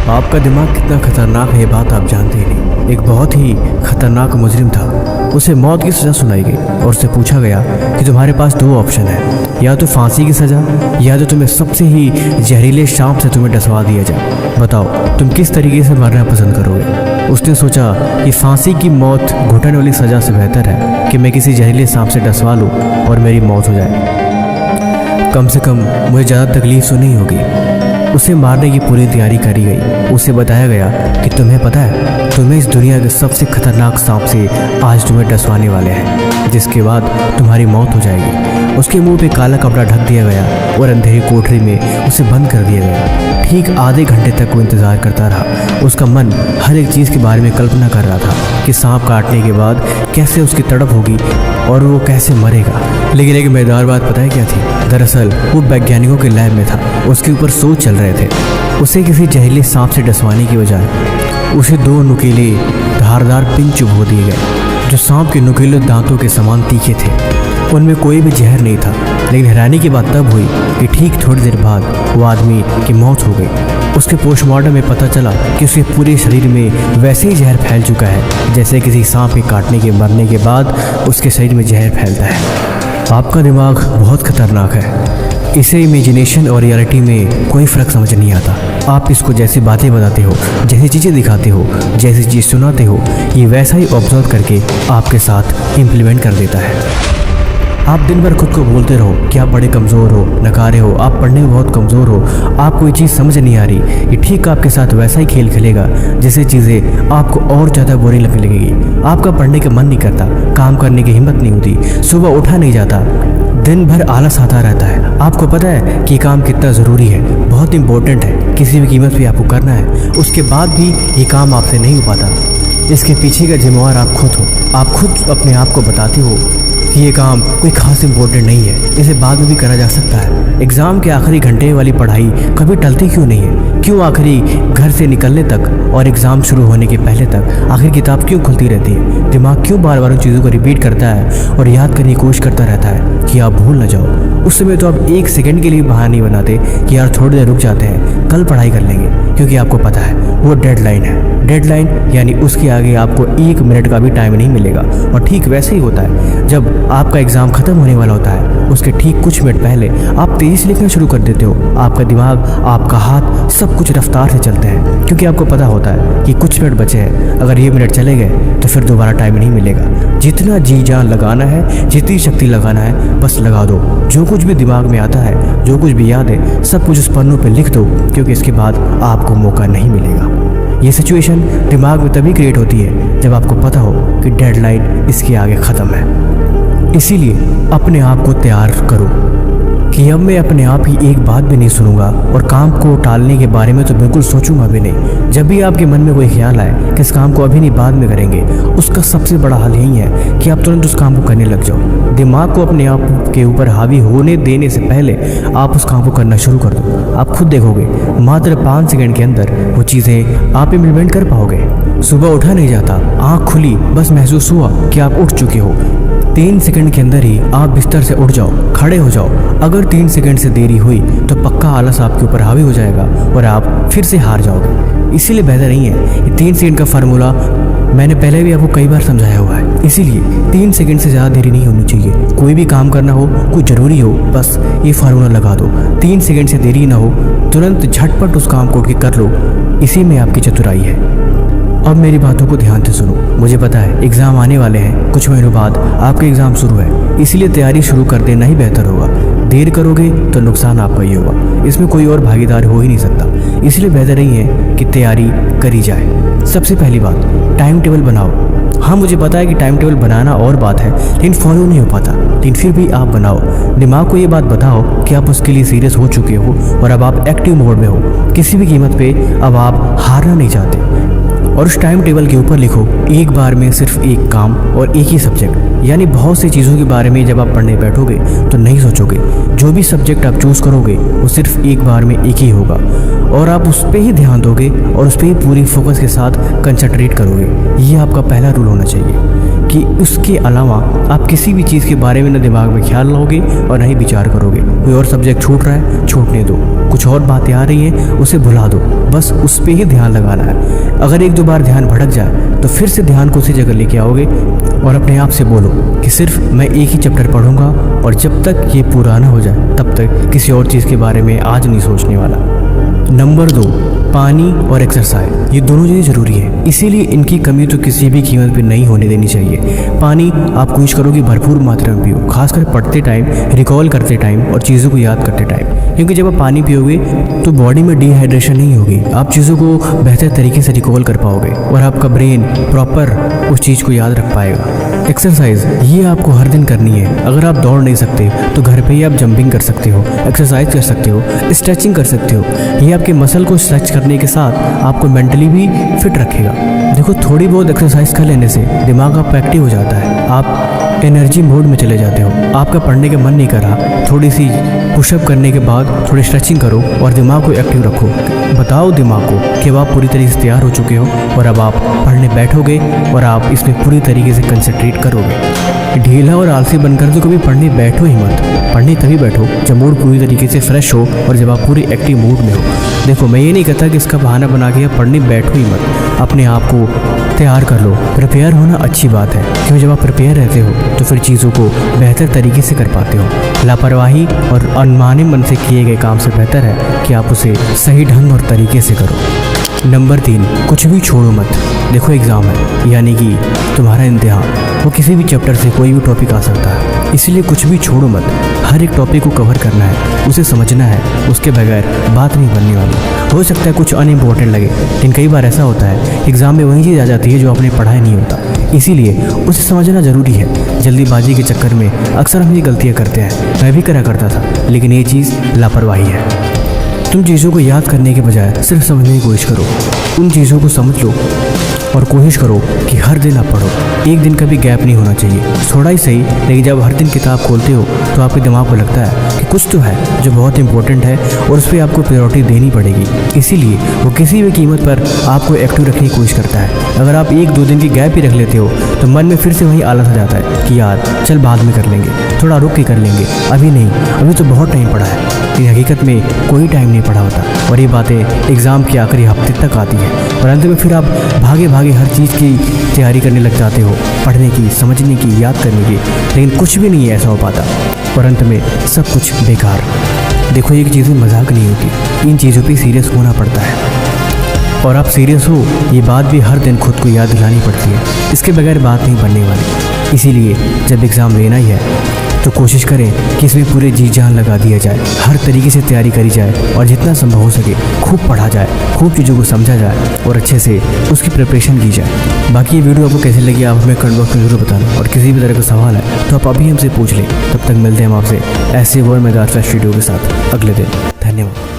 आपका दिमाग कितना खतरनाक है ये बात आप जानते ही नहीं। एक बहुत ही खतरनाक मुजरिम था, उसे मौत की सज़ा सुनाई गई और उससे पूछा गया कि तुम्हारे पास दो ऑप्शन है, या तो फांसी की सज़ा या तो तुम्हें सबसे ही जहरीले सांप से तुम्हें डसवा दिया जाए। बताओ तुम किस तरीके से मरना पसंद करोगे। उसने सोचा कि फांसी की मौत घुटन वाली सज़ा से बेहतर है कि मैं किसी जहरीले सांप से डसवा लूँ और मेरी मौत हो जाए। कम से कम मुझे ज़्यादा तकलीफ तो नहीं होगी। उसे मारने की पूरी तैयारी करी गई। उसे बताया गया कि तुम्हें पता है, तुम्हें इस दुनिया के सबसे खतरनाक सांप से आज तुम्हें डसवाने वाले हैं, जिसके बाद तुम्हारी मौत हो जाएगी। उसके मुंह पे काला कपड़ा ढक दिया गया और अंधेरी कोठरी में उसे बंद कर दिया गया। ठीक आधे घंटे तक वो इंतज़ार करता रहा। उसका मन हर एक चीज़ के बारे में कल्पना कर रहा था कि सांप काटने के बाद कैसे उसकी तड़प होगी और वो कैसे मरेगा। लेकिन एक मज़ेदार बात पता है क्या थी? दरअसल वो वैज्ञानिकों के लैब में था, उसके ऊपर शोध चल रहे थे। उसे किसी जहरीले सांप से डसवाने की बजाय उसे दो नुकीले धारदार पिन चुभो दिए गए, जो सांप के नुकीले दांतों के समान तीखे थे। उनमें कोई भी जहर नहीं था। लेकिन हैरानी की बात तब हुई कि ठीक थोड़ी देर बाद वो आदमी की मौत हो गई। उसके पोस्टमार्टम में पता चला कि उसके पूरे शरीर में वैसे ही जहर फैल चुका है जैसे किसी सांप के काटने के मरने के बाद उसके शरीर में जहर फैलता है। आपका दिमाग बहुत खतरनाक है। इसे इमेजिनेशन और रियलिटी में कोई फ़र्क समझ नहीं आता। आप इसको जैसी बातें बताते हो, जैसी चीज़ें दिखाते हो, जैसी चीज़ सुनाते हो, ये वैसा ही ऑब्जर्व करके आपके साथ इम्प्लीमेंट कर देता है। आप दिन भर खुद को बोलते रहो कि आप बड़े कमज़ोर हो, नकारे हो, आप पढ़ने में बहुत कमज़ोर हो, आपको कोई चीज़ समझ नहीं आ रही। ये ठीक आपके साथ वैसा ही खेल खेलेगा जैसे चीज़ें आपको और ज़्यादा बुरी लगने लगेगी। आपका पढ़ने का मन नहीं करता, काम करने की हिम्मत नहीं होती, सुबह उठा नहीं जाता, दिन भर आलस आता रहता है। आपको पता है कि काम कितना ज़रूरी है, बहुत इंपॉर्टेंट है, किसी भी कीमत पे आपको करना है, उसके बाद भी ये काम आपसे नहीं हो पाता। इसके पीछे का जिम्मेवार आप खुद हो। आप खुद अपने आप को बताते हो कि ये काम कोई खास इम्पोर्टेंट नहीं है, इसे बाद में भी करा जा सकता है। एग्ज़ाम के आखिरी घंटे वाली पढ़ाई कभी टलती क्यों नहीं है? क्यों आखिरी घर से निकलने तक और एग्ज़ाम शुरू होने के पहले तक आखिर किताब क्यों खुलती रहती है? दिमाग क्यों बार बार उन चीज़ों को रिपीट करता है और याद करने की कोशिश करता रहता है कि आप भूल न जाओ? उस समय तो आप एक सेकंड के लिए बहाना नहीं बनाते कि यार थोड़ी देर रुक जाते हैं, कल पढ़ाई कर लेंगे, क्योंकि आपको पता है वो डेडलाइन है। डेडलाइन यानी उसके आगे आपको एक मिनट का भी टाइम नहीं मिलेगा। और ठीक वैसे ही होता है जब आपका एग्ज़ाम ख़त्म होने वाला होता है, उसके ठीक कुछ मिनट पहले आप तेज़ी से लिखना शुरू कर देते हो। आपका दिमाग, आपका हाथ, सब कुछ रफ्तार से चलते हैं, क्योंकि आपको पता होता है कि कुछ मिनट बचे हैं। अगर ये मिनट चले गए तो फिर दोबारा टाइम नहीं मिलेगा। जितना जी जान लगाना है, जितनी शक्ति लगाना है, बस लगा दो। जो कुछ भी दिमाग में आता है, जो कुछ भी याद है, सब कुछ उस पन्नों पर लिख दो, क्योंकि इसके बाद आपको मौका नहीं मिलेगा। ये सिचुएशन दिमाग में तभी क्रिएट होती है जब आपको पता हो कि डेडलाइन इसके आगे ख़त्म है। इसीलिए अपने आप को तैयार करो कि अब मैं अपने आप ही एक बात भी नहीं सुनूंगा और काम को टालने के बारे में तो बिल्कुल सोचूंगा भी नहीं। जब भी आपके मन में कोई ख्याल आए कि इस काम को अभी नहीं बाद में करेंगे, उसका सबसे बड़ा हल यही है कि आप तुरंत उस काम को करने लग जाओ। दिमाग को अपने आप के ऊपर हावी होने देने से पहले आप उस काम को करना शुरू कर दो। आप खुद देखोगे मात्र 5 सेकंड के अंदर वो चीज़ें आप इम्प्लीमेंट कर पाओगे। सुबह उठा नहीं जाता, आँख खुली, बस महसूस हुआ कि आप उठ चुके हो। 3 सेकंड के अंदर ही आप बिस्तर से उठ जाओ, खड़े हो जाओ। अगर 3 सेकंड से देरी हुई तो पक्का आलस आपके ऊपर हावी हो जाएगा और आप फिर से हार जाओगे। इसीलिए बेहतर नहीं है ये 3 सेकंड का फार्मूला मैंने पहले भी आपको कई बार समझाया हुआ है। इसीलिए 3 सेकंड से ज़्यादा देरी नहीं होनी चाहिए। कोई भी काम करना हो, कुछ ज़रूरी हो, बस ये फार्मूला लगा दो। 3 सेकंड से देरी ना हो, तुरंत झटपट उस काम को उठ के कर लो। इसी में आपकी चतुराई है। अब मेरी बातों को ध्यान से सुनो। मुझे पता है एग्ज़ाम आने वाले हैं, कुछ महीनों बाद आपके एग्ज़ाम शुरू है, इसीलिए तैयारी शुरू कर देना ही बेहतर होगा। देर करोगे तो नुकसान आपका ही होगा, इसमें कोई और भागीदार हो ही नहीं सकता। इसलिए बेहतर यही है कि तैयारी करी जाए। सबसे पहली बात, टाइम टेबल बनाओ। हाँ, मुझे पता है कि टाइम टेबल बनाना और बात है, लेकिन फॉलो नहीं हो पाता, लेकिन फिर भी आप बनाओ। दिमाग को ये बात बताओ कि आप उसके लिए सीरियस हो चुके हो और अब आप एक्टिव मोड में हो। किसी भी कीमत पे अब आप हारना नहीं चाहते। और उस टाइम टेबल के ऊपर लिखो एक बार में सिर्फ एक काम और एक ही सब्जेक्ट। यानी बहुत सी चीज़ों के बारे में जब आप पढ़ने बैठोगे तो नहीं सोचोगे। जो भी सब्जेक्ट आप चूज़ करोगे वो सिर्फ एक बार में एक ही होगा और आप उस पर ही ध्यान दोगे और उस पर ही पूरी फोकस के साथ कंसंट्रेट करोगे। ये आपका पहला रूल होना चाहिए कि उसके अलावा आप किसी भी चीज़ के बारे में ना दिमाग में ख्याल लाओगे और ना ही विचार करोगे। कोई और सब्जेक्ट छूट रहा है, छूटने दो। कुछ और बातें आ रही हैं, उसे भुला दो। बस उस पर ही ध्यान लगाना है। अगर एक दो बार ध्यान भटक जाए तो फिर से ध्यान को उसी जगह लेके आओगे और अपने आप से बोलो कि सिर्फ मैं एक ही चैप्टर पढ़ूंगा और जब तक ये पूरा ना हो जाए तब तक किसी और चीज़ के बारे में आज नहीं सोचने वाला। नंबर 2, पानी और एक्सरसाइज। ये दोनों चीज़ें ज़रूरी है, इसीलिए इनकी कमी तो किसी भी कीमत पे नहीं होने देनी चाहिए। पानी आप कोशिश करो कि भरपूर मात्रा में पियो, खासकर पढ़ते टाइम, रिकॉल करते टाइम और चीज़ों को याद करते टाइम, क्योंकि जब आप पानी पियोगे तो बॉडी में डिहाइड्रेशन नहीं होगी। आप चीज़ों को बेहतर तरीके से रिकॉल कर पाओगे और आपका ब्रेन प्रॉपर उस चीज़ को याद रख पाएगा। एक्सरसाइज ये आपको हर दिन करनी है। अगर आप दौड़ नहीं सकते तो घर पे ही आप जंपिंग कर सकते हो, एक्सरसाइज कर सकते हो, स्ट्रेचिंग कर सकते हो। ये आपके मसल को स्ट्रेच करने के साथ आपको मेंटली भी फिट रखेगा। देखो, थोड़ी बहुत एक्सरसाइज कर लेने से दिमाग आपका एक्टिव हो जाता है, आप एनर्जी मोड में चले जाते हो, आपका पढ़ने का मन नहीं कर रहा। थोड़ी सी पुशअप करने के बाद थोड़ी स्ट्रेचिंग करो और दिमाग को एक्टिव रखो। बताओ दिमाग को कि अब आप पूरी तरीके से तैयार हो चुके हो और अब आप पढ़ने बैठोगे और आप इसमें पूरी तरीके से कंसंट्रेट करोगे। ढीला और आलसी बनकर तो कभी पढ़ने बैठो ही मत। पढ़ने तभी बैठो जब मूड पूरी तरीके से फ्रेश हो और जब आप पूरी एक्टिव मूड में हो। देखो, मैं ये नहीं कहता कि इसका बहाना बना के आप पढ़ने बैठो ही मत। अपने आप को तैयार कर लो। प्रिपेयर होना अच्छी बात है, क्योंकि जब आप प्रिपेयर रहते हो तो फिर चीज़ों को बेहतर तरीके से कर पाते हो। लापरवाही और अनमाने मन से किए गए काम से बेहतर है कि आप उसे सही ढंग और तरीके से करो। नंबर 3, कुछ भी छोड़ो मत। देखो, एग्ज़ाम है, यानी कि तुम्हारा इम्तिहान, वो किसी भी चैप्टर से कोई भी टॉपिक आ सकता है, इसलिए कुछ भी छोड़ो मत। हर एक टॉपिक को कवर करना है, उसे समझना है, उसके बगैर बात नहीं बनने वाली। हो सकता है कुछ अनइम्पोर्टेंट लगे, लेकिन कई बार ऐसा होता है एग्ज़ाम में वही चीज़ आ जाती है जो आपने पढ़ाई नहीं होता, इसीलिए उसे समझना ज़रूरी है। जल्दीबाजी के चक्कर में अक्सर हम ये गलतियाँ करते हैं, मैं भी करा करता था, लेकिन ये चीज़ लापरवाही है। तुम चीज़ों को याद करने के बजाय सिर्फ समझने की कोशिश करो। उन चीज़ों को समझ लो और कोशिश करो कि हर दिन आप पढ़ो। एक दिन का भी गैप नहीं होना चाहिए, थोड़ा ही सही, लेकिन जब हर दिन किताब खोलते हो तो आपके दिमाग को लगता है कि कुछ तो है जो बहुत इंपॉर्टेंट है और उस पर आपको प्रायोरिटी देनी पड़ेगी। इसीलिए वो किसी भी कीमत पर आपको एक्टिव रखने की कोशिश करता है। अगर आप 1-2 दिन की गैप ही रख लेते हो तो मन में फिर से वही आलस आ जाता है कि यार चल बाद में कर लेंगे, थोड़ा रुक के कर लेंगे, अभी नहीं, अभी तो बहुत टाइम पड़ा है। लेकिन हकीकत में कोई टाइम नहीं पड़ा होता और ये बातें एग्ज़ाम के आखिरी हफ्ते तक आती हैं और अंत में फिर आप भागे भागे हर चीज़ की तैयारी करने लग जाते हो, पढ़ने की, समझने की, याद करने की, लेकिन कुछ भी नहीं ऐसा हो पाता और अंत में सब कुछ बेकार। देखो, ये चीज़ें मजाक नहीं होती, इन चीज़ों पे सीरियस होना पड़ता है और आप सीरियस हो, ये बात भी हर दिन खुद को याद दिलानी पड़ती है। इसके बगैर बात नहीं बनने वाली। इसीलिए जब एग्ज़ाम लेना ही है तो कोशिश करें कि इसमें पूरे जी जान लगा दिया जाए, हर तरीके से तैयारी करी जाए और जितना संभव हो सके खूब पढ़ा जाए, खूब चीज़ों को समझा जाए और अच्छे से उसकी प्रिपरेशन की जाए। बाकी ये वीडियो आपको कैसे लगी आप हमें कमेंट बॉक्स में जरूर बताना और किसी भी तरह का सवाल है तो आप अभी हमसे पूछ लें। तब तक मिलते हैं हम आपसे ऐसे और मज़ेदार वीडियो के साथ अगले दिन। धन्यवाद।